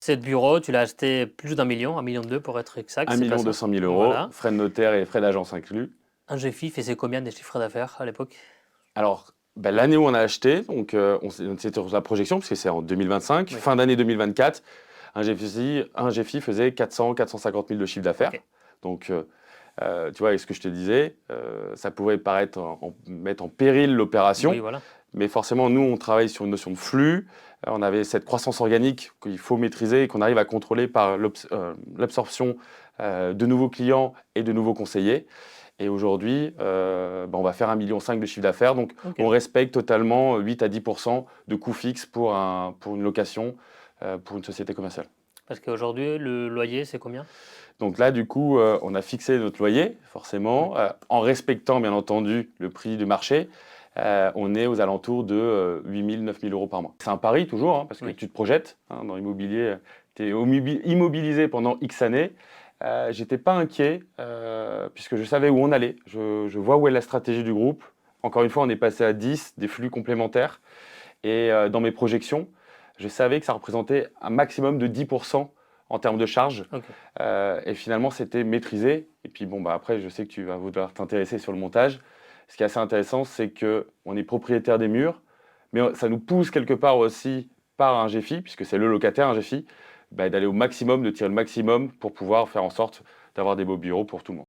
Cette bureau, tu l'as acheté plus d'1 million, 1,2 million pour être exact, 1 c'est pas ça? 200 000 €, Voilà. frais de notaire et frais d'agence inclus. Un GFI faisait combien de chiffre d'affaires à l'époque? Alors, bah, l'année où on a acheté, donc c'était sur la projection, parce que c'est en 2025, Oui. fin d'année 2024, un GFI faisait 400 000 – 450 000 de chiffre d'affaires. OK. Donc, tu vois, avec ce que je te disais, ça pouvait paraître mettre en péril l'opération, Oui, voilà. mais forcément, nous, on travaille sur une notion de flux. On avait cette croissance organique qu'il faut maîtriser et qu'on arrive à contrôler par l'absorption de nouveaux clients et de nouveaux conseillers. Et aujourd'hui, bah, on va faire 1,5 million de chiffre d'affaires. Donc, OK. on respecte totalement 8 à 10% de coûts fixes pour une location, pour une société commerciale. Parce qu'aujourd'hui, le loyer, c'est combien? Donc là, du coup, on a fixé notre loyer, forcément, Oui. en respectant, bien entendu, le prix du marché. On est aux alentours de 8 000 – 9 000 € par mois. C'est un pari toujours, hein, parce que Oui. tu te projettes. Hein, dans l'immobilier, tu es immobilisé pendant X années. J'étais pas inquiet, puisque je savais où on allait. Je vois où est la stratégie du groupe. Encore une fois, on est passé à 10, des flux complémentaires. Et dans mes projections, je savais que ça représentait un maximum de 10% en termes de charges. OK. Et finalement, c'était maîtrisé. Et puis bon, bah, après, je sais que tu vas vouloir t'intéresser sur le montage. Ce qui est assez intéressant, c'est qu'on est propriétaire des murs, mais ça nous pousse quelque part aussi par un GFI, puisque c'est le locataire, un GFI, bah, d'aller au maximum, de tirer le maximum pour pouvoir faire en sorte d'avoir des beaux bureaux pour tout le monde.